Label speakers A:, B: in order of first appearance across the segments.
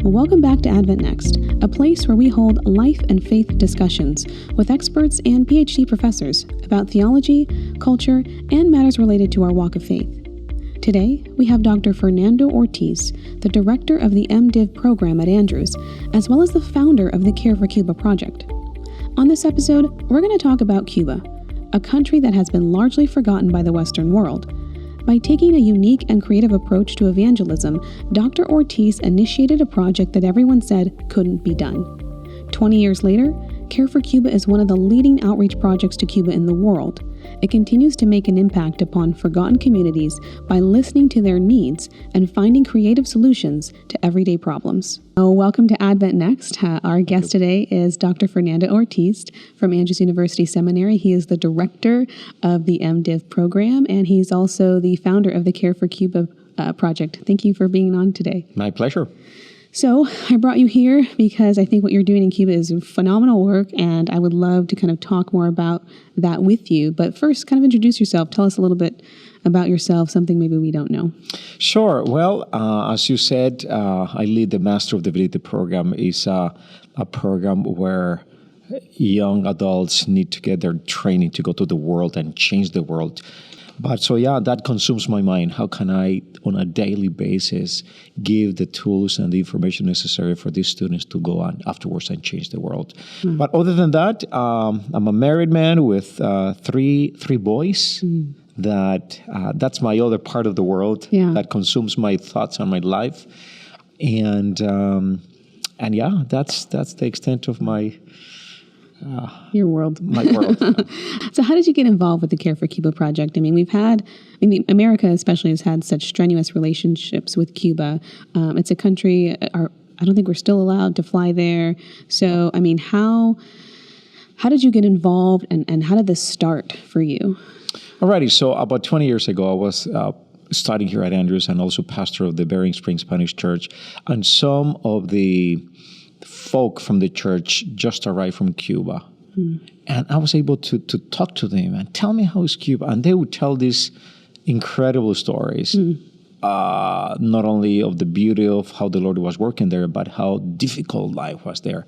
A: Welcome back to Advent Next, a place where we hold life and faith discussions with experts and PhD professors about theology, culture, and matters related to our walk of faith. Today, we have Dr. Fernando Ortiz, the director of the MDiv program at Andrews, as well as the founder of the Care for Cuba project. On this episode, we're going to talk about Cuba, a country that has been largely forgotten by the Western world. By taking a unique and creative approach to evangelism, Dr. Ortiz initiated a project that everyone said couldn't be done. 20 years later, Care for Cuba is one of the leading outreach projects to Cuba in the world. It continues to make an impact upon forgotten communities by listening to their needs and finding creative solutions to everyday problems. Welcome to Advent Next. Our guest today is Dr. Fernando Ortiz from Andrews University Seminary. He is the director of the MDiv program, and he's also the founder of the Care for Cuba project. Thank you for being on today.
B: My pleasure.
A: So I brought you here because I think what you're doing in Cuba is phenomenal work, and I would love to kind of talk more about that with you. But first, kind of introduce yourself. Tell us a little bit about yourself, something maybe we don't know.
B: Sure. Well, as you said, I lead the Master of Divinity program. It's a program where young adults need to get their training to go to the world and change the world. But that consumes my mind. How can I, on a daily basis, give the tools and the information necessary for these students to go on afterwards and change the world? Mm. But other than that, I'm a married man with three boys. Mm. That's my other part of the world that consumes my thoughts and my life, and that's the extent of my.
A: Your world.
B: My world.
A: So how did you get involved with the Care for Cuba project? I mean, America especially has had such strenuous relationships with Cuba. It's a country, I don't think we're still allowed to fly there. So, I mean, how did you get involved and how did this start for you?
B: Alrighty, so about 20 years ago, I was studying here at Andrews and also pastor of the Bering Springs Spanish Church. And some of the folk from the church just arrived from Cuba. Mm. And I was able to talk to them and tell me how is Cuba. And they would tell these incredible stories, not only of the beauty of how the Lord was working there, but how difficult life was there.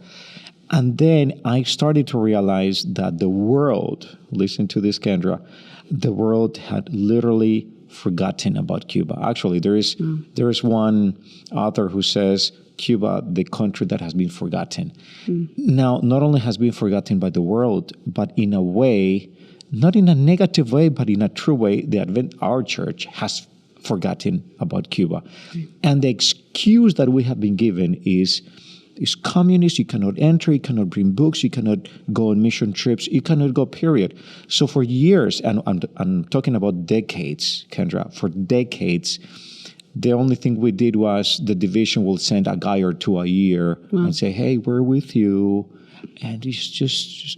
B: And then I started to realize that the world, listen to this, Kendra, the world had literally forgotten about Cuba. Actually, there is one author who says, Cuba, the country that has been forgotten. Mm. Now, not only has been forgotten by the world, but in a way, not in a negative way, but in a true way, our church has forgotten about Cuba. Mm. And the excuse that we have been given is communist, you cannot enter, you cannot bring books, you cannot go on mission trips, you cannot go, period. So for years, and I'm talking about decades, Kendra, for decades, the only thing we did was the division will send a guy or two a year and say, hey, we're with you. And it's just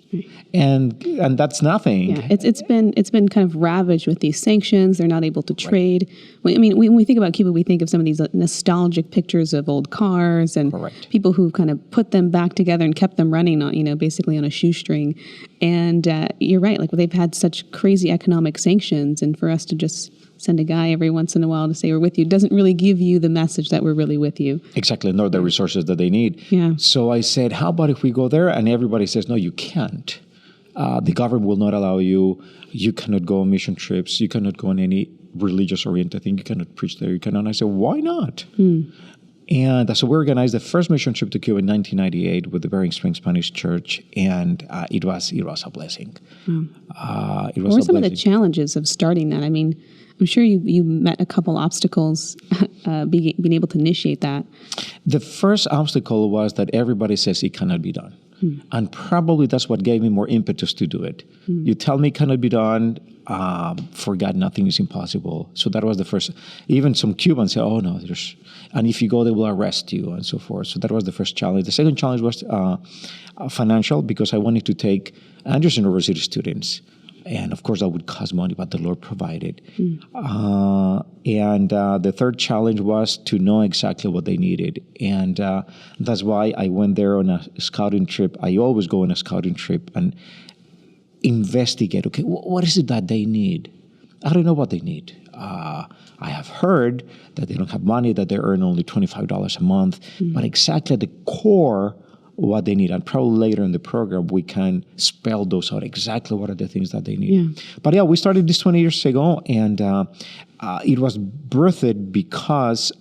B: and that's nothing.
A: Yeah, it's been kind of ravaged with these sanctions. They're not able to trade. Right. I mean, when we think about Cuba, we think of some of these nostalgic pictures of old cars and people who kind of put them back together and kept them running on, basically on a shoestring. And you're right, like they've had such crazy economic sanctions, and for us to just send a guy every once in a while to say we're with you doesn't really give you the message that we're really with you.
B: Exactly, nor the resources that they need.
A: Yeah.
B: So I said, how about if we go there? And everybody says, no, you can't. The government will not allow you. You cannot go on mission trips. You cannot go on any religious-oriented thing. You cannot preach there. You cannot. And I said, why not? Mm. And so we organized the first mission trip to Cuba in 1998 with the Bering Springs Spanish Church, and it was a blessing.
A: What were some of the challenges of starting that? I mean, I'm sure you met a couple obstacles being able to initiate that.
B: The first obstacle was that everybody says it cannot be done. And probably that's what gave me more impetus to do it. You tell me it cannot be done, for God, nothing is impossible. So that was the first. Even some Cubans say, oh, no, and if you go, they will arrest you and so forth. So that was the first challenge. The second challenge was financial, because I wanted to take Andrews University students. And of course, that would cost money, but the Lord provided. And the third challenge was to know exactly what they needed. And that's why I went there on a scouting trip. I always go on a scouting trip and investigate, okay, what is it that they need? I don't know what they need. I have heard that they don't have money, that they earn only $25 a month, but exactly at the core what they need. And probably later in the program, we can spell those out, exactly what are the things that they need.
A: Yeah.
B: But yeah, we started this 20 years ago, and it was birthed because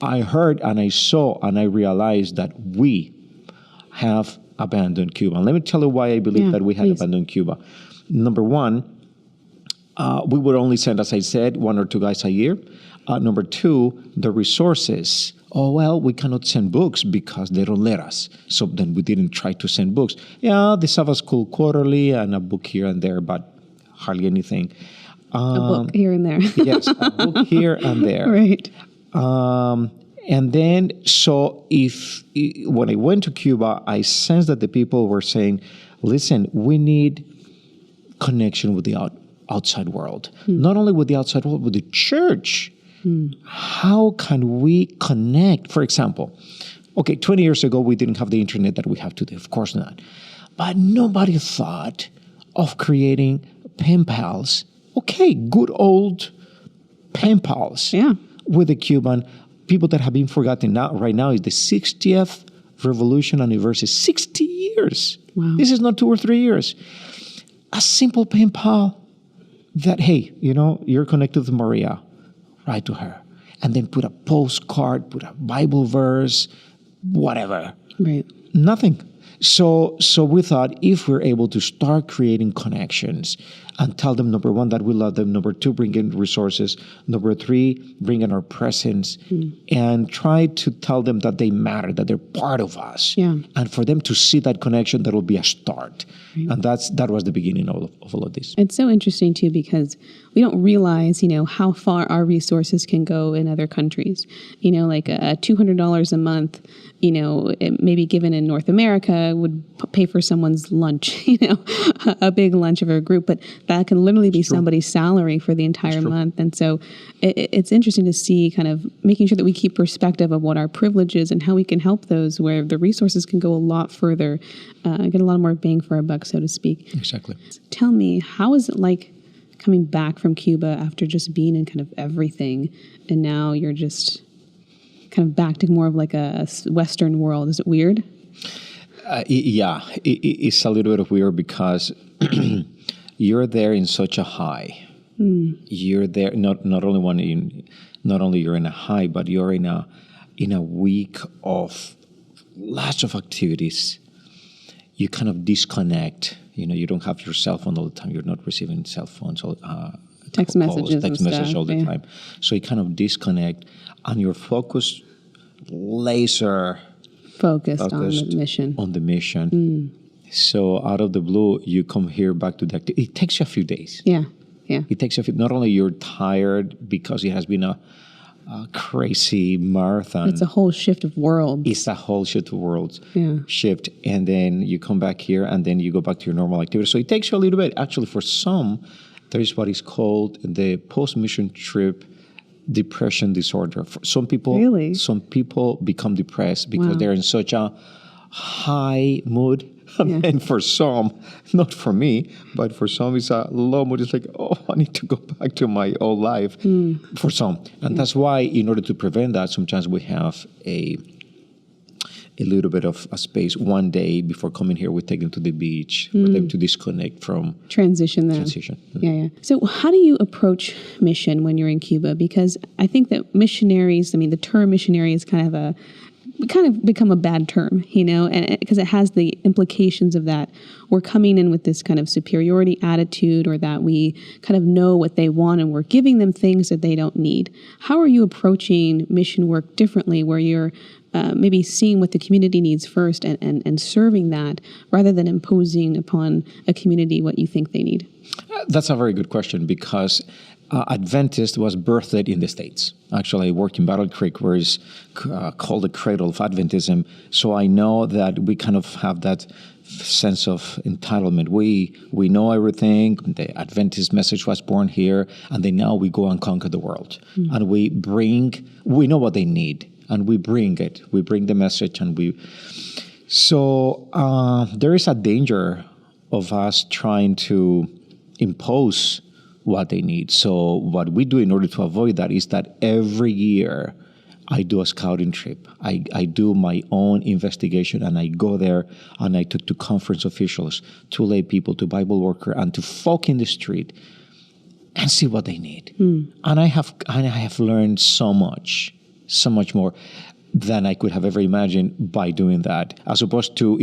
B: I heard and I saw and I realized that we have abandoned Cuba. And let me tell you why I believe that we had abandoned Cuba. Number one, we would only send, as I said, 1 or 2 guys a year. Number two, the resources. Oh, well, we cannot send books because they don't let us. So then we didn't try to send books. Yeah, the Sabbath School Quarterly and a book here and there, but hardly anything.
A: A book here and there.
B: Yes, a book here and there.
A: Right.
B: And then, so when I went to Cuba, I sensed that the people were saying, listen, we need connection with the outside world. Not only with the outside world, with the church. How can we connect? For example, okay, 20 years ago, we didn't have the internet that we have today. Of course not. But nobody thought of creating pen pals. Okay, good old pen pals with the Cuban people that have been forgotten. Now, right now is the 60th revolution anniversary. 60 years.
A: Wow.
B: This is not 2 or 3 years. A simple pen pal that, hey, you're connected with Maria. Write to her. And then put a postcard, put a Bible verse, whatever.
A: Right.
B: Nothing. So we thought if we're able to start creating connections and tell them, number one, that we love them, number two, bring in resources, number three, bring in our presence, and try to tell them that they matter, that they're part of us.
A: Yeah.
B: And for them to see that connection, that will be a start. Right. And that was the beginning of all of this.
A: It's so interesting, too, because we don't realize, how far our resources can go in other countries. Like a $200 a month, it maybe given in North America would pay for someone's lunch, a big lunch of a group. But that can literally be somebody's salary for the entire month. And so it's interesting to see kind of making sure that we keep perspective of what our privilege is and how we can help those where the resources can go a lot further, get a lot more bang for our buck, so to speak.
B: Exactly.
A: Tell me, how is it like coming back from Cuba after just being in kind of everything, and now you're just kind of back to more of like a Western world? Is it weird?
B: Yeah, it's a little bit weird because you're there in such a high. You're there not only you're in a high, but you're in a week of lots of activities. You kind of disconnect. You don't have your cell phone all the time. You're not receiving cell phones,
A: text messages
B: all the time. So you kind of disconnect, and you're focused, laser
A: focused on the mission. So out of the blue, you come here back to the activity. It takes you a few days. Yeah.
B: It takes you not only you're tired because it has been a crazy marathon.
A: It's a whole shift of worlds.
B: It's a whole shift of worlds.
A: Yeah.
B: Shift. And then you come back here and then you go back to your normal activity. So it takes you a little bit. Actually, for some, there is what is called the post-mission trip depression disorder. For some people become depressed because they're in such a high mood. And for some, not for me, but for some, it's a low mood. It's like, I need to go back to my old life. For some. And that's why, in order to prevent that, sometimes we have a little bit of a space. One day before coming here, we take them to the beach for them to disconnect from
A: transition. Yeah. So how do you approach mission when you're in Cuba? Because I think that missionaries, the term missionary is kind of become a bad term, and because it has the implications of that we're coming in with this kind of superiority attitude, or that we kind of know what they want and we're giving them things that they don't need. How are you approaching mission work differently, where you're maybe seeing what the community needs first and serving that rather than imposing upon a community what you think they need?
B: That's a very good question, because Adventist was birthed in the States. Actually, I worked in Battle Creek, where it's called the cradle of Adventism. So I know that we kind of have that sense of entitlement. We know everything. The Adventist message was born here, and then now we go and conquer the world. And we know what they need, and we bring it. We bring the message, and So there is a danger of us trying to impose what they need. So what we do in order to avoid that is that every year I do a scouting trip. I do my own investigation, and I go there and I talk to conference officials, to lay people, to Bible worker, and to folk in the street, and see what they need. And I have learned so much more than I could have ever imagined by doing that. As opposed to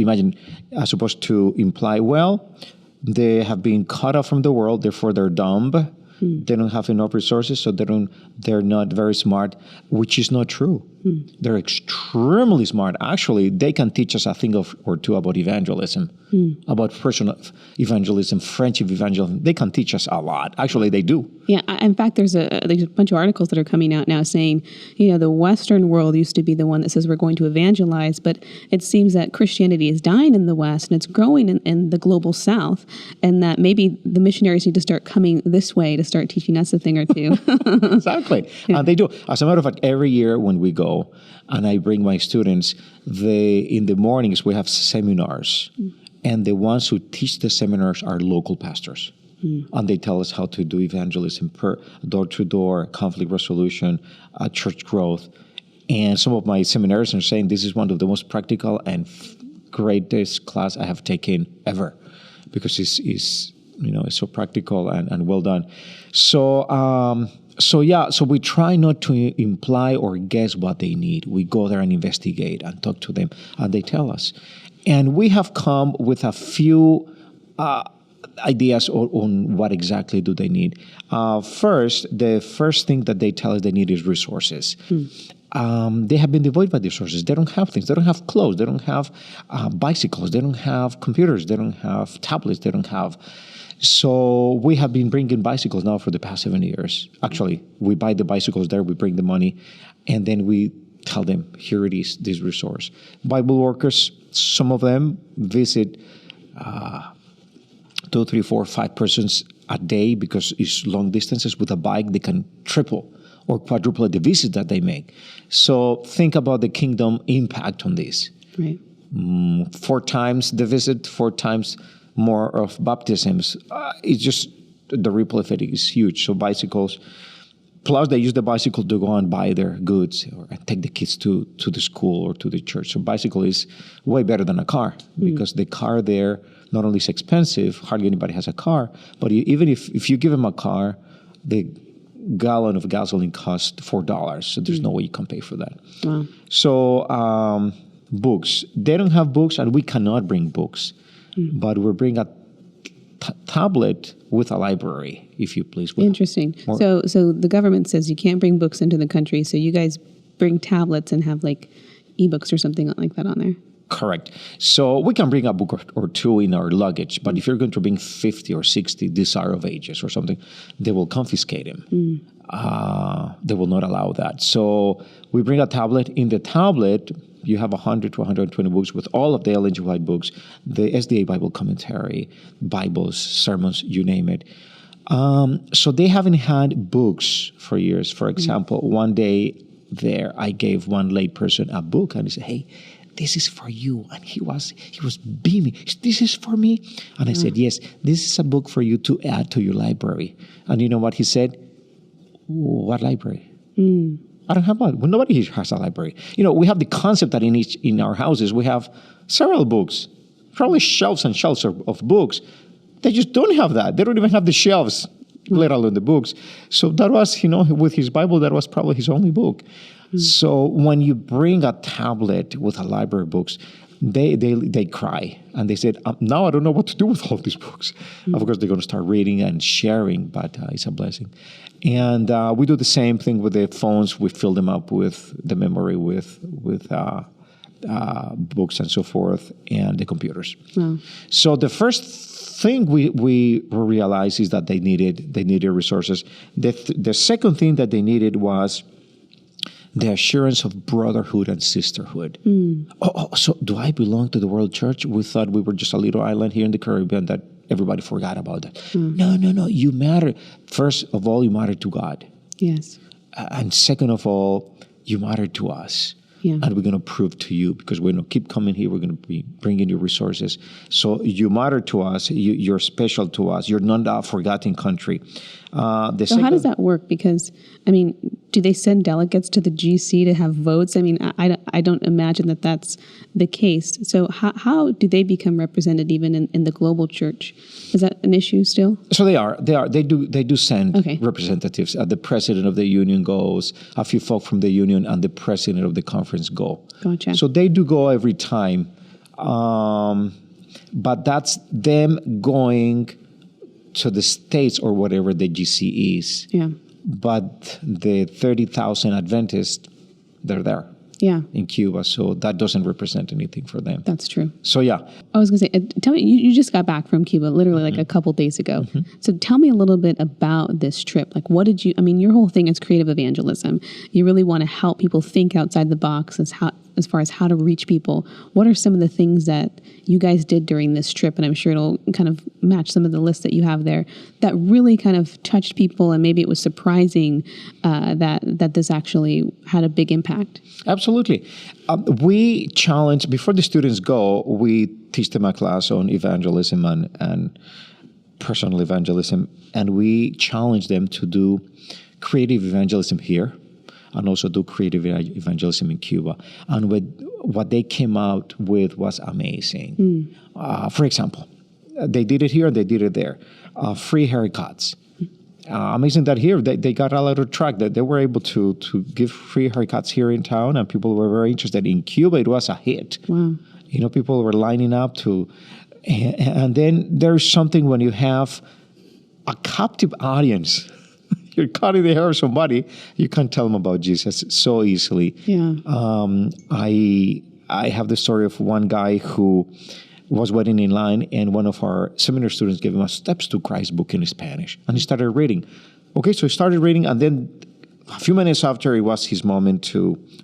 B: imply, well, they have been cut off from the world, therefore they're dumb. They don't have enough resources, so they're not very smart, which is not true. They're extremely smart. Actually, they can teach us a thing or two about evangelism, about personal evangelism, friendship evangelism. They can teach us a lot. Actually, they do.
A: Yeah. In fact, there's a bunch of articles that are coming out now saying, the Western world used to be the one that says we're going to evangelize, but it seems that Christianity is dying in the West and it's growing in the global South, and that maybe the missionaries need to start coming this way to start teaching us a thing or two.
B: Exactly. Yeah. And they do. As a matter of fact, every year when we go, and I bring my students, in the mornings we have seminars, and the ones who teach the seminars are local pastors. And they tell us how to do evangelism, door-to-door, conflict resolution, church growth. And some of my seminarians are saying this is one of the most practical and greatest class I have taken ever, because it's so practical and well done. So we try not to imply or guess what they need. We go there and investigate and talk to them, and they tell us. And we have come with a few ideas on what exactly do they need. The first thing that they tell us they need is resources. They have been devoid by resources. They don't have things. They don't have clothes. They don't have bicycles. They don't have computers. They don't have tablets. They don't have... So we have been bringing bicycles now for the past 7 years. Actually, we buy the bicycles there, we bring the money, and then we tell them, here it is, this resource. Bible workers, some of them visit 2, 3, 4, 5 persons a day because it's long distances. With a bike, they can triple or quadruple the visits that they make. So think about the kingdom impact on this.
A: Right.
B: 4 times the visit, 4 times more of baptisms. It's just the ripple effect is huge. So bicycles, plus they use the bicycle to go and buy their goods or take the kids to the school or to the church. So bicycle is way better than a car, because the car there not only is expensive, hardly anybody has a car, but even if you give them a car, the gallon of gasoline costs $4. So there's no way you can pay for that.
A: Wow.
B: So books. They don't have books, and we cannot bring books. But we bring a tablet with a library, if you please.
A: Interesting. So the government says you can't bring books into the country, so you guys bring tablets and have like ebooks or something like that on there.
B: Correct. So we can bring a book or two in our luggage, but if you're going to bring 50 or 60 desire of ages or something, they will confiscate them. They will not allow that. So we bring a tablet. In the tablet, you have 100 to 120 books with all of the Ellen G. White books, the SDA Bible commentary, Bibles, sermons, you name it. So they haven't had books for years. For example, one day there, I gave one lay person a book, and he said, "Hey, this is for you." And he was beaming. "This is for me?" And I said, "Yes, this is a book for you to add to your library." And you know what he said? "What library?" I don't have one. Well, nobody here has a library. We have the concept that in our houses we have several books, probably shelves and shelves of books. They just don't have that. They don't even have the shelves, let alone the books. So that was, with his Bible, that was probably his only book. So when you bring a tablet with a library of books, they cry. And they said, now I don't know what to do with all these books. Of course, they're going to start reading and sharing, but it's a blessing. And we do the same thing with the phones. We fill them up with the memory, with books and so forth, and the computers. Wow. So the first thing we realized is that they needed resources. The second thing that they needed was the assurance of brotherhood and sisterhood. So do I belong to the world church? We thought we were just a little island here in the Caribbean that everybody forgot about that. No. You matter. First of all, you matter to God.
A: Yes.
B: And second of all, you matter to us.
A: Yeah.
B: and we're going to prove to you, because we're going to keep coming here. We're going to be bringing you resources. So you matter to us. You're special to us. You're not a forgotten country.
A: How does that work? Because, do they send delegates to the GC to have votes? I don't imagine that that's the case. So how do they become represented even in the global church? Is that an issue still?
B: So they do send
A: Okay.
B: representatives. The president of the union goes, a few folk from the union, and the president of the conference go.
A: Gotcha.
B: So they do go every time. But that's them going to the States or whatever the GC is.
A: Yeah.
B: But the 30,000 Adventists, they're there.
A: Yeah.
B: In Cuba, so that doesn't represent anything for them.
A: That's true.
B: So yeah.
A: I was going to say, tell me, you just got back from Cuba literally like a couple days ago. So tell me a little bit about this trip. Like, what did you, your whole thing is creative evangelism. You really want to help people think outside the box as far as how to reach people. What are some of the things that you guys did during this trip? And I'm sure it'll kind of match some of the lists that you have there that really kind of touched people, and maybe it was surprising that this actually had a big impact.
B: Absolutely. We challenge, before the students go, we teach them a class on evangelism and personal evangelism, and we challenge them to do creative evangelism here and also do creative evangelism in Cuba. And what they came out with was amazing. For example, they did it here and they did it there. Free haircuts. Amazing that here they got a lot of track, that they were able to give free haircuts here in town, and people were very interested. In Cuba, it was a hit.
A: Wow.
B: People were lining up to, and then there's something when you have a captive audience. You're cutting the hair of somebody, you can't tell them about Jesus so easily.
A: Yeah.
B: I have the story of one guy who was waiting in line, and one of our seminar students gave him a Steps to Christ book in Spanish, and he started reading. Okay, so he started reading, and then a few minutes after, it was his moment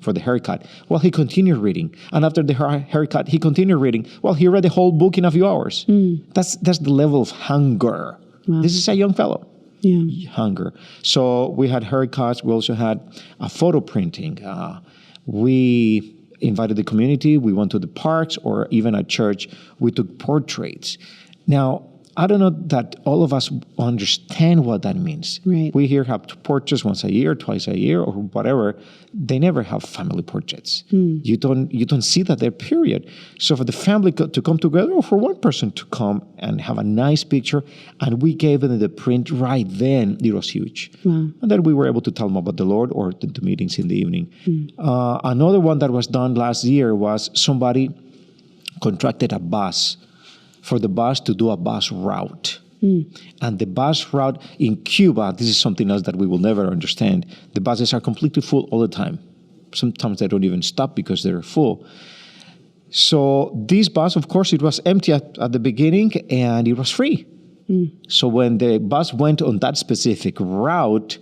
B: for the haircut. Well, he continued reading, and after the haircut, he continued reading. Well, he read the whole book in a few hours. That's the level of hunger. Wow. This is a young fellow.
A: Yeah.
B: Hunger. So we had haircuts. We also had a photo printing. We invited the community. We went to the parks, or even at church, we took portraits. Now, I don't know that all of us understand what that means.
A: Right.
B: We here have portraits once a year, twice a year, or whatever. They never have family portraits. You don't see that there, period. So for the family to come together, or for one person to come and have a nice picture, and we gave them the print right then, it was huge.
A: Wow.
B: And then we were able to tell them about the Lord, or the meetings in the evening. Another one that was done last year was somebody contracted a bus for the bus to do a bus route. And the bus route in Cuba, this is something else that we will never understand. The buses are completely full all the time. Sometimes they don't even stop because they're full. So this bus, of course, it was empty at the beginning, and it was free. So when the bus went on that specific route,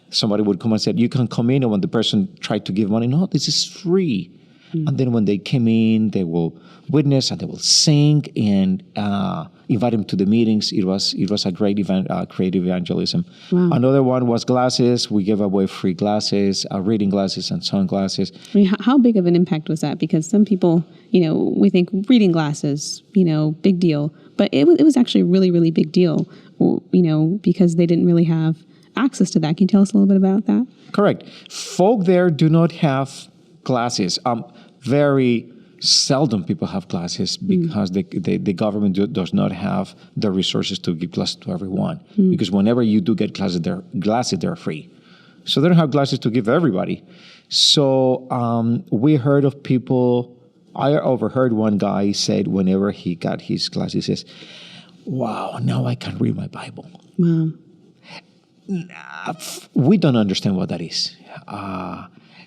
B: somebody would come and said, you can come in. And when the person tried to give money, no, this is free. And then when they came in, they will witness and they will sing and invite them to the meetings. It was a great event, creative evangelism.
A: Wow.
B: Another one was glasses. We gave away free glasses, reading glasses and sunglasses.
A: How big of an impact was that? Because some people, we think reading glasses, big deal. But it was actually a really, really big deal, because they didn't really have access to that. Can you tell us a little bit about that?
B: Correct. Folk there do not have glasses. Very seldom people have glasses because the government does not have the resources to give glasses to everyone. Because whenever you do get glasses, they're free. So they don't have glasses to give everybody. So we heard of people. I overheard one guy said whenever he got his glasses, he says, "Wow, now I can read my Bible."
A: Wow.
B: We don't understand what that is.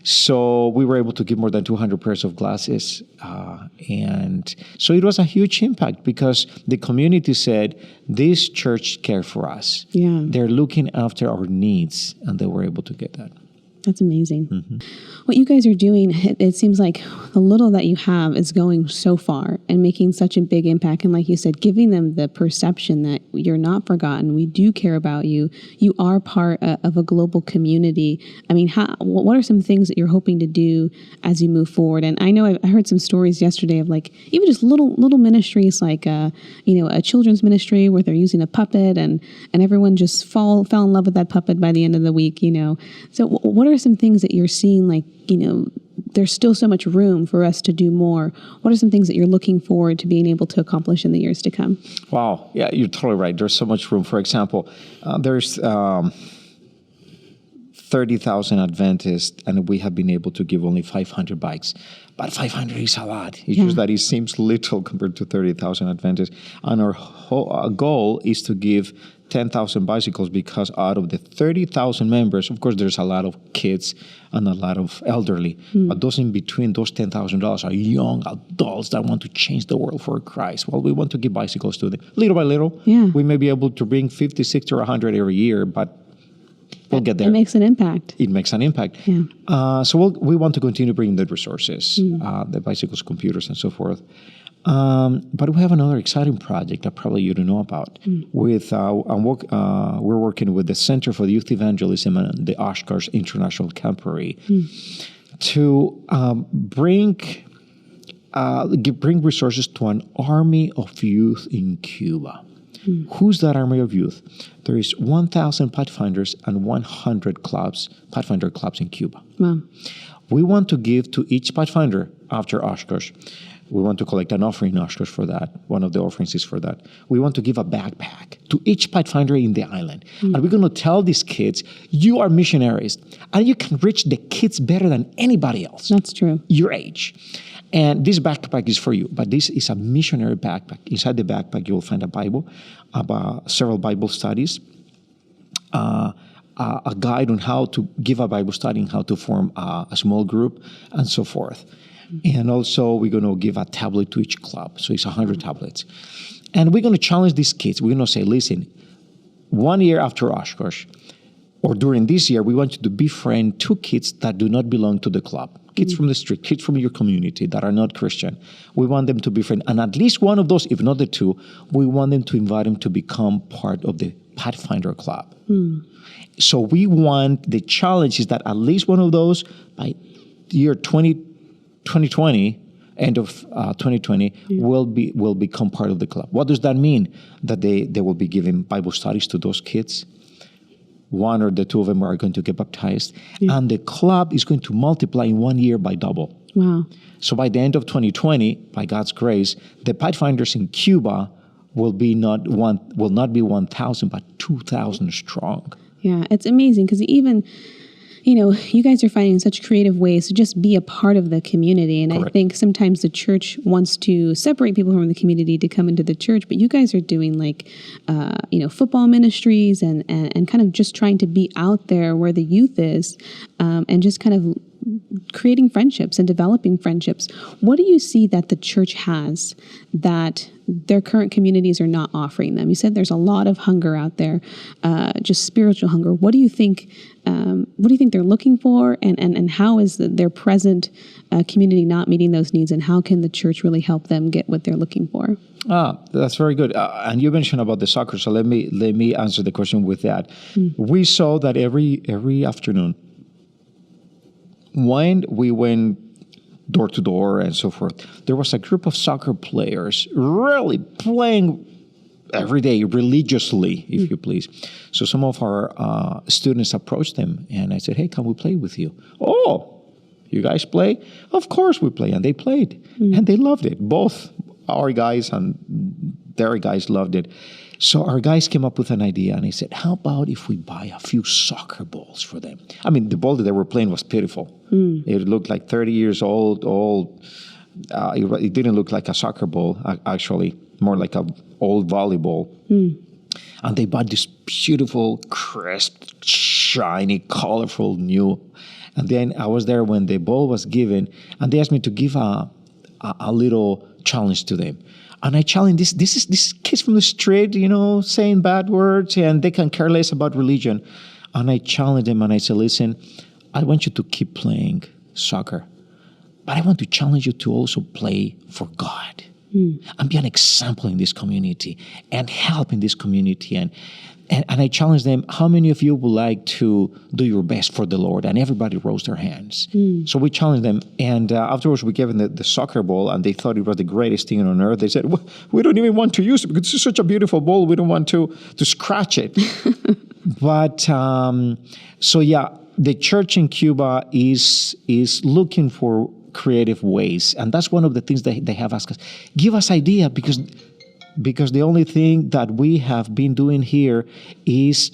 B: So we were able to give more than 200 pairs of glasses. And so it was a huge impact because the community said, this church cared for us.
A: Yeah.
B: They're looking after our needs, and they were able to get that.
A: That's amazing. What you guys are doing, it seems like the little that you have is going so far and making such a big impact. And like you said, giving them the perception that you're not forgotten. We do care about you. You are part of a global community. I mean, what are some things that you're hoping to do as you move forward? And I know I heard some stories yesterday of like even just little ministries like a children's ministry where they're using a puppet and everyone just fell in love with that puppet by the end of the week. So what are some things that you're seeing, like, there's still so much room for us to do more? What are some things that you're looking forward to being able to accomplish in the years to come?
B: Wow. Yeah, you're totally right. There's so much room. For example, there's 30,000 Adventists, and we have been able to give only 500 bikes. But 500 is a lot. It's just that it seems little compared to 30,000 Adventists. And our goal is to give 10,000 bicycles, because out of the 30,000 members, of course, there's a lot of kids and a lot of elderly. But those in between, those $10,000 are young adults that want to change the world for Christ. Well, we want to give bicycles to them. Little by little, we may be able to bring 50, 60, or 100 every year, but we'll get there.
A: It makes an impact.
B: It makes an impact.
A: Yeah.
B: So we want to continue bringing the resources, the bicycles, computers, and so forth. But we have another exciting project that probably you don't know about. We're working with the Center for Youth Evangelism and the Oshkosh International Camporee to bring resources to an army of youth in Cuba. Who's that army of youth? There is 1,000 Pathfinders and 100 Pathfinder clubs in Cuba.
A: Wow.
B: We want to give to each Pathfinder after Oshkosh. We want to collect an offering in Oshkosh for that. One of the offerings is for that. We want to give a backpack to each Pathfinder in the island. And we're going to tell these kids, you are missionaries, and you can reach the kids better than anybody else.
A: That's true.
B: Your age. And this backpack is for you, but this is a missionary backpack. Inside the backpack, you will find a Bible, several Bible studies, a guide on how to give a Bible study and how to form a small group, and so forth. And also, we're going to give a tablet to each club. So it's 100 tablets. And we're going to challenge these kids. We're going to say, listen, 1 year after Oshkosh, or during this year, we want you to befriend 2 kids that do not belong to the club. Kids from the street, kids from your community that are not Christian. We want them to befriend. And at least one of those, if not the 2, we want them to invite them to become part of the Pathfinder Club. So we want, the challenge is that at least one of those, by year 2020, end of 2020, will become part of the club. What does that mean? That they will be giving Bible studies to those kids. 1 or the 2 of them are going to get baptized. And the club is going to multiply in 1 year by double.
A: Wow.
B: So by the end of 2020, by God's grace, the Pathfinders in Cuba will not be 1,000, but 2,000 strong.
A: Yeah, it's amazing because even, you guys are finding such creative ways to just be a part of the community. And
B: Correct.
A: I think sometimes the church wants to separate people from the community to come into the church, but you guys are doing like, football ministries and kind of just trying to be out there where the youth is, and just kind of creating friendships and developing friendships. What do you see that the church has that their current communities are not offering them? You said there's a lot of hunger out there, just spiritual hunger. What do you think? What do you think they're looking for, and how is their present community not meeting those needs, and how can the church really help them get what they're looking for?
B: That's very good. And you mentioned about the soccer, so let me answer the question with that. We saw that every afternoon, when we went door to door and so forth, there was a group of soccer players really playing every day religiously, if you please. So some of our students approached them, and I said, hey, can we play with you? Oh, you guys play? Of course we play. And they played, and they loved it. Both our guys and their guys loved it. So our guys came up with an idea, and they said, how about if we buy a few soccer balls for them? I mean, the ball that they were playing was pitiful. It looked like 30 years old. It didn't look like a soccer ball, actually, more like an old volleyball. And they bought this beautiful, crisp, shiny, colorful, new. And then I was there when the ball was given, and they asked me to give a little challenge to them. And I challenged this kids from the street, saying bad words, and they can care less about religion. And I challenged them, and I said, listen, I want you to keep playing soccer, but I want to challenge you to also play for God and be an example in this community and help in this community. And I challenge them, how many of you would like to do your best for the Lord? And everybody rose their hands. So we challenged them. And afterwards, we gave them the soccer ball, and they thought it was the greatest thing on earth. They said, well, we don't even want to use it because it's such a beautiful ball. We don't want to scratch it. But the church in Cuba is looking for creative ways. And that's one of the things they have asked us. Give us idea, because the only thing that we have been doing here is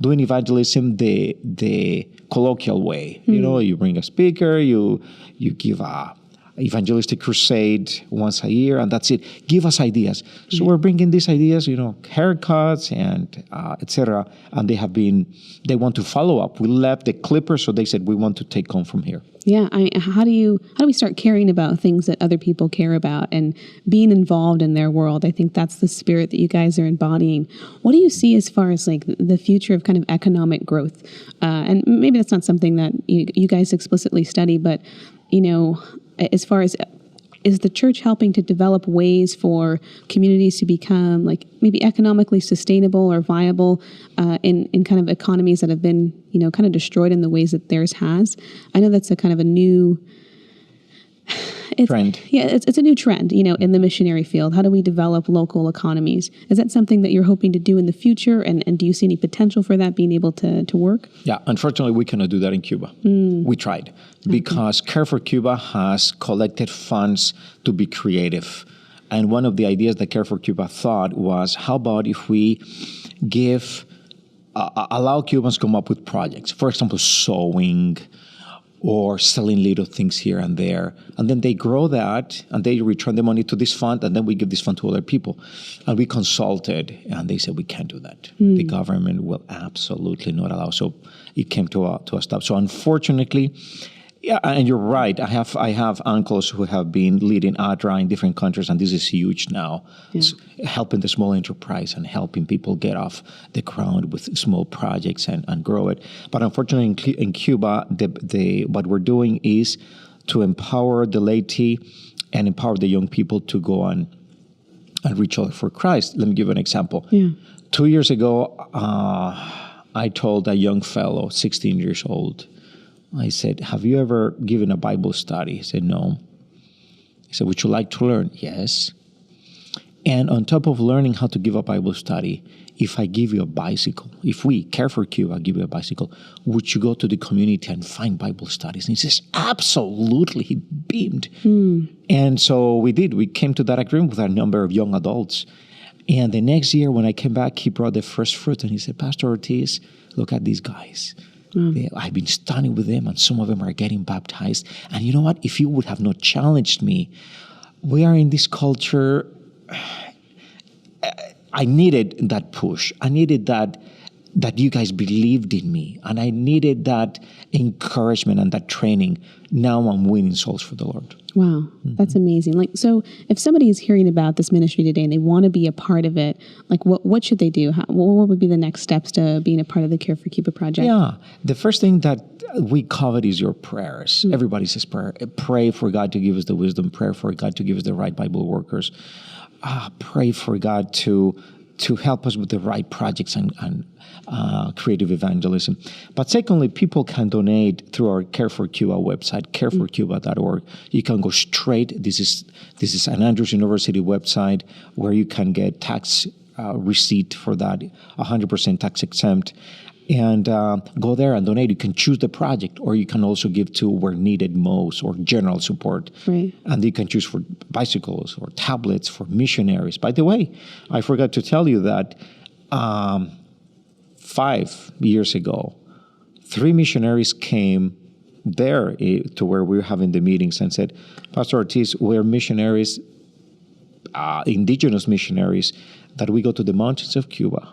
B: doing evangelism the colloquial way. You know, you bring a speaker, you give a evangelistic crusade once a year, and that's it. Give us ideas. So we're bringing these ideas, haircuts and etc. And they want to follow up. We left the Clippers, so they said we want to take on from here.
A: Yeah, how do we start caring about things that other people care about and being involved in their world? I think that's the spirit that you guys are embodying. What do you see as far as like the future of kind of economic growth? And maybe that's not something that you guys explicitly study, but as far as, is the church helping to develop ways for communities to become like maybe economically sustainable or viable in kind of economies that have been, kind of destroyed in the ways that theirs has? I know that's a kind of a new
B: trend.
A: Yeah, it's a new trend, in the missionary field. How do we develop local economies? Is that something that you're hoping to do in the future? And do you see any potential for that being able to work?
B: Yeah, unfortunately, we cannot do that in Cuba. We tried because Care for Cuba has collected funds to be creative. And one of the ideas that Care for Cuba thought was, how about if we allow Cubans to come up with projects, for example, sewing, or selling little things here and there. And then they grow that, and they return the money to this fund, and then we give this fund to other people. And we consulted, and they said, we can't do that. The government will absolutely not allow. So it came to a stop. So unfortunately, yeah, and you're right. I have uncles who have been leading ADRA in different countries, and this is huge now. Yeah. Helping the small enterprise and helping people get off the ground with small projects and grow it. But unfortunately, in Cuba, what we're doing is to empower the laity and empower the young people to go on and reach out for Christ. Let me give you an example. Yeah. 2 years ago, I told a young fellow, 16 years old, I said, have you ever given a Bible study? He said, no. He said, would you like to learn? Yes. And on top of learning how to give a Bible study, if I give you a bicycle, if we, Care for Cuba, give you a bicycle, would you go to the community and find Bible studies? And he says, absolutely. He beamed. And so we did. We came to that agreement with a number of young adults. And the next year when I came back, he brought the first fruit, and he said, Pastor Ortiz, look at these guys. I've been studying with them, and some of them are getting baptized. And you know what? If you would have not challenged me, we are in this culture. I needed that push. I needed that you guys believed in me. And I needed that encouragement and that training. Now I'm winning souls for the Lord.
A: Wow, that's amazing. So if somebody is hearing about this ministry today and they want to be a part of it, what should they do? What would be the next steps to being a part of the Care for Cuba project?
B: Yeah, the first thing that we covet is your prayers. Everybody says prayer. Pray for God to give us the wisdom. Pray for God to give us the right Bible workers. Pray for God to help us with the right projects and creative evangelism. But secondly, people can donate through our Care for Cuba website, careforcuba.org. You can go straight. This is an Andrews University website where you can get tax receipt for that, 100% tax exempt. And go there and donate. You can choose the project, or you can also give to where needed most, or general support. Right. And you can choose for bicycles or tablets for missionaries. By the way, I forgot to tell you that 5 years ago, 3 missionaries came there to where we were having the meetings and said, Pastor Ortiz, we're missionaries, indigenous missionaries, that we go to the mountains of Cuba.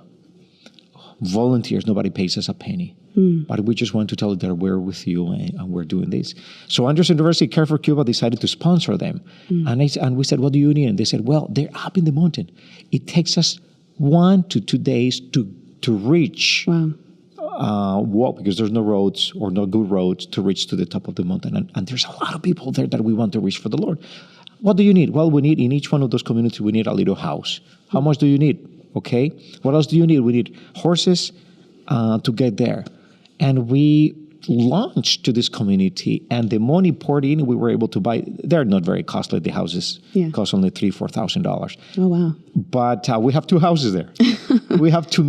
B: Volunteers, nobody pays us a penny. But we just want to tell you that we're with you and we're doing this. So Andrews University Care for Cuba decided to sponsor them. And we said, what do you need? And they said, well, they're up in the mountain. It takes us 1 to 2 days to reach walk because there's no roads or no good roads to reach to the top of the mountain. And there's a lot of people there that we want to reach for the Lord. What do you need? Well, we need in each one of those communities, we need a little house. How much do you need? Okay. What else do you need? We need horses to get there. And we launched to this community, and the money poured in, we were able to buy. They're not very costly. The houses cost only $3,000-4,000.
A: Oh wow!
B: But we have 2 houses there. We have 2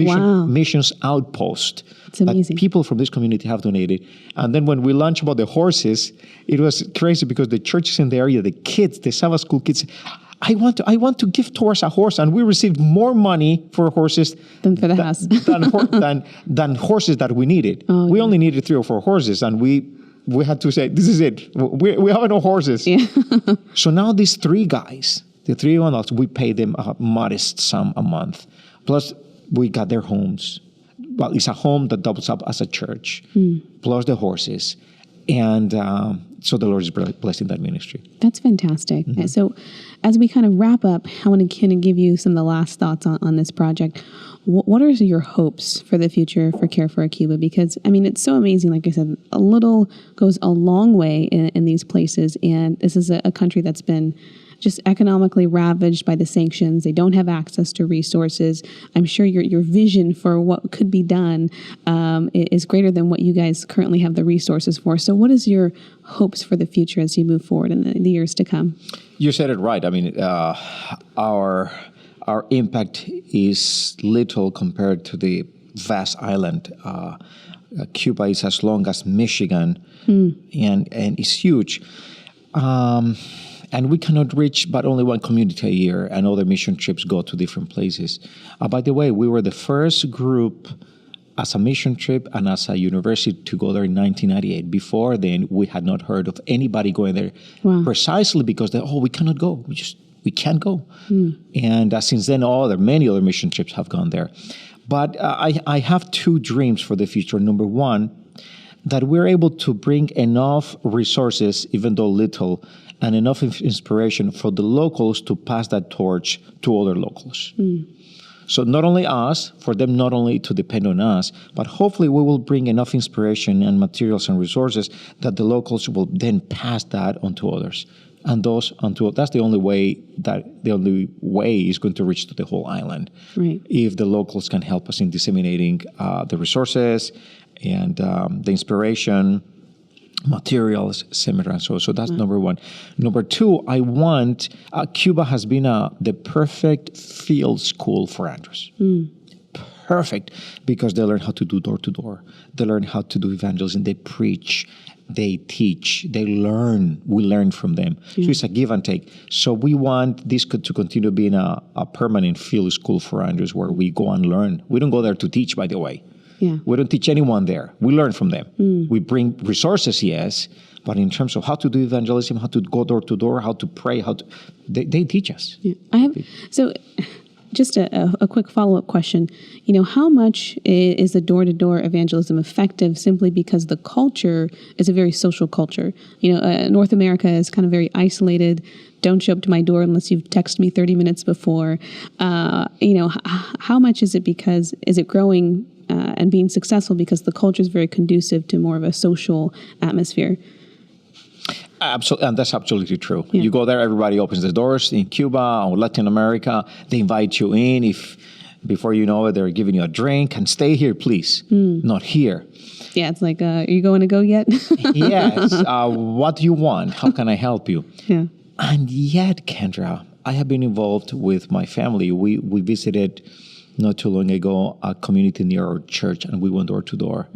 B: missions outposts.
A: It's amazing.
B: That people from this community have donated. And then when we launched about the horses, it was crazy because the churches in the area, the kids, the Sabbath school kids, I want to give towards a horse, and we received more money for horses
A: than for the house
B: than horses that we needed.
A: Oh,
B: we only needed 3 or 4 horses, and we had to say, this is it. We have no horses.
A: Yeah.
B: So now these 3 guys, the 3 adults, we pay them a modest sum a month. Plus, we got their homes. Well, it's a home that doubles up as a church, plus the horses. And so the Lord is blessing that ministry.
A: That's fantastic. Mm-hmm. So as we kind of wrap up, I want to kind of give you some of the last thoughts on this project. What are your hopes for the future for Care for Cuba? Because, I mean, it's so amazing. Like I said, a little goes a long way in these places. And this is a country that's been just economically ravaged by the sanctions. They don't have access to resources. I'm sure your vision for what could be done is greater than what you guys currently have the resources for. So what is your hopes for the future as you move forward in the years to come?
B: You said it right. I mean, our impact is little compared to the vast island. Cuba is as long as Michigan, and it's huge. And we cannot reach but only one community a year, and other mission trips go to different places. By the way, we were the first group as a mission trip and as a university to go there in 1998. Before then, we had not heard of anybody going there, precisely because we cannot go. We can't go. And since then, many other mission trips have gone there. But I have 2 dreams for the future. Number one, that we're able to bring enough resources, even though little, and enough inspiration for the locals to pass that torch to other locals. So not only us, for them not only to depend on us, but hopefully we will bring enough inspiration and materials and resources that the locals will then pass that on to others. And that's the only way is going to reach to the whole island.
A: Right.
B: If the locals can help us in disseminating the resources and the inspiration, materials, etc. So that's number one. Number two, I want Cuba has been the perfect field school for Andrews. Perfect, because they learn how to do door to door. They learn how to do evangelism. They preach. They teach. They learn. We learn from them. So it's a give and take. So we want this to continue being a permanent field school for Andrews, where we go and learn. We don't go there to teach, by the way.
A: Yeah.
B: We don't teach anyone there. We learn from them. We bring resources, yes, but in terms of how to do evangelism, how to go door to door, how to pray, they teach us.
A: Yeah. So just a quick follow-up question. How much is the door-to-door evangelism effective simply because the culture is a very social culture? North America is kind of very isolated. Don't show up to my door unless you've texted me 30 minutes before. How much is it growing and being successful because the culture is very conducive to more of a social atmosphere?
B: Absolutely, and that's absolutely true. Yeah. You go there, everybody opens the doors. In Cuba or Latin America, they invite you in. If before you know it, they're giving you a drink and stay here, please. Not here.
A: Yeah, it's like, are you going to go yet?
B: Yes. What do you want? How can I help you?
A: Yeah.
B: And yet, Kendra, I have been involved with my family. We visited not too long ago a community near our church, and we went door to door.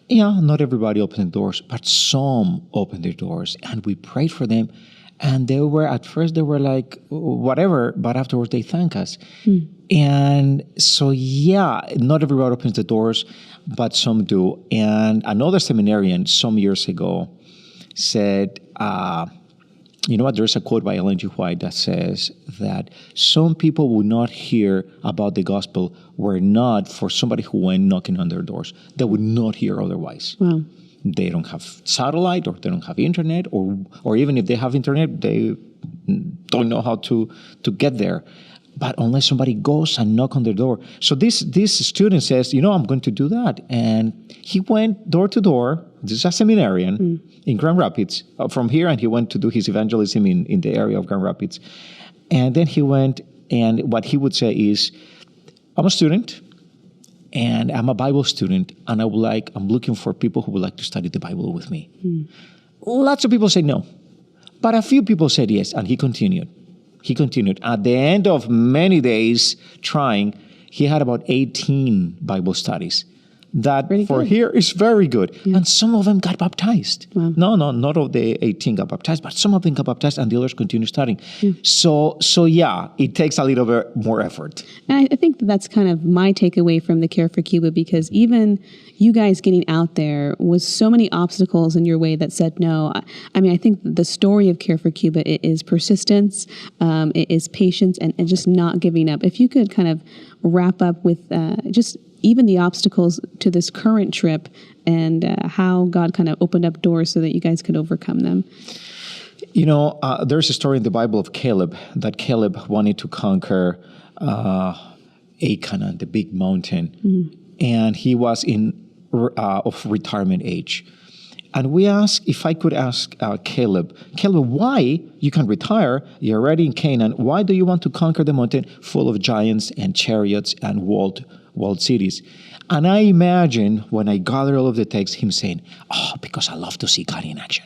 B: Yeah, not everybody opened the doors, but some opened their doors, and we prayed for them. And at first they were like, whatever, but afterwards they thank us. And so, not everybody opens the doors, but some do. And another seminarian some years ago said, you know what, there's a quote by Ellen G. White that says that some people will not hear about the gospel were not for somebody who went knocking on their doors. They would not hear otherwise.
A: Wow.
B: They don't have satellite, or they don't have internet, or even if they have internet, they don't know how to get there. but unless somebody goes and knock on their door. So this student says, I'm going to do that. And he went door to door. This is a seminarian in Grand Rapids from here, and he went to do his evangelism in the area of Grand Rapids. And then he went, and what he would say is, I'm a student, and I'm a Bible student, and I'm looking for people who would like to study the Bible with me. Lots of people said no, but a few people said yes, and he continued. At the end of many days trying, he had about 18 Bible studies. That
A: Pretty
B: for
A: good.
B: Here is very good. Yeah. And some of them got baptized.
A: Wow.
B: No, not of the 18 got baptized, but some of them got baptized and the others continue studying. Yeah. So yeah, it takes a little bit more effort.
A: And I think that's kind of my takeaway from the Care for Cuba, because even you guys getting out there was so many obstacles in your way that said no. I mean, I think the story of Care for Cuba is persistence, it is patience, and just not giving up. If you could kind of wrap up with just even the obstacles to this current trip and how God kind of opened up doors so that you guys could overcome them.
B: There's a story in the Bible of Caleb, that Caleb wanted to conquer Achan, the big mountain, and he was of retirement age. And if I could ask Caleb, why you can retire? You're already in Canaan. Why do you want to conquer the mountain full of giants and chariots and walled cities? And I imagine, when I gather all of the text, him saying, because I love to see God in action.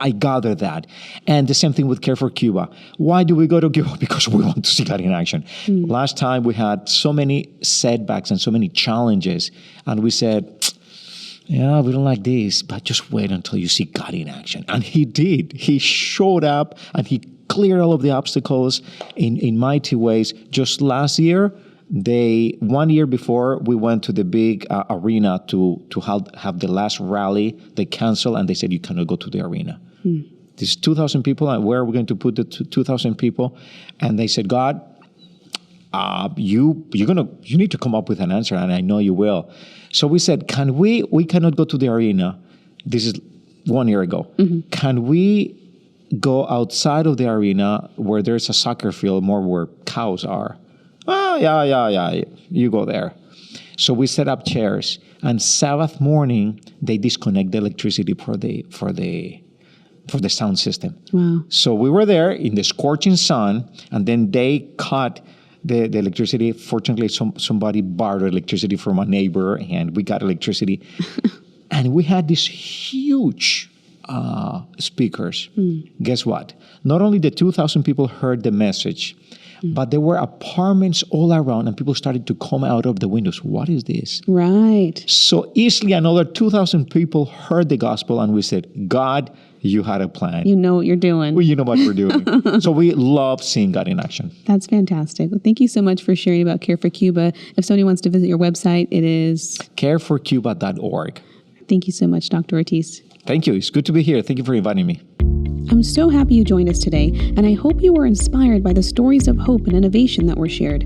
B: I gather that. And the same thing with Care for Cuba. Why do we go to Cuba? Because we want to see God in action. Last time we had so many setbacks and so many challenges, and we said, yeah, we don't like this, but just wait until you see God in action. And he did. He showed up and he cleared all of the obstacles in mighty ways. Just last year, 1 year before, we went to the big arena to have the last rally. They canceled and they said, you cannot go to the arena. There's 2,000 people, and where are we going to put the 2,000 people? And they said, God, you need to come up with an answer, and I know you will. So we said, we cannot go to the arena. This is 1 year ago. Can we go outside of the arena where there's a soccer field, more where cows are? Yeah. You go there. So we set up chairs, and Sabbath morning they disconnect the electricity for the sound system. Wow. So we were there in the scorching sun, and then they cut the electricity. Fortunately, somebody borrowed electricity from a neighbor, and we got electricity. And we had these huge speakers. Guess what? Not only the 2,000 people heard the message, but there were apartments all around, and people started to come out of the windows. What is this?
A: Right.
B: So easily another 2,000 people heard the gospel, and we said, God, you had a plan.
A: You know what you're doing.
B: Well, you know what we're doing. So we love seeing God in action.
A: That's fantastic. Well, thank you so much for sharing about Care for Cuba. If somebody wants to visit your website, it is
B: careforcuba.org.
A: Thank you so much, Dr. Ortiz.
B: Thank you. It's good to be here. Thank you for inviting me.
A: I'm so happy you joined us today, and I hope you were inspired by the stories of hope and innovation that were shared.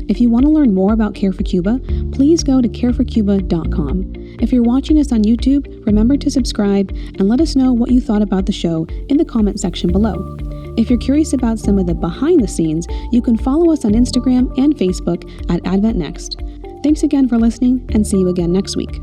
A: If you want to learn more about Care for Cuba, please go to careforcuba.com. If you're watching us on YouTube, remember to subscribe and let us know what you thought about the show in the comment section below. If you're curious about some of the behind the scenes, you can follow us on Instagram and Facebook at Advent Next. Thanks again for listening, and see you again next week.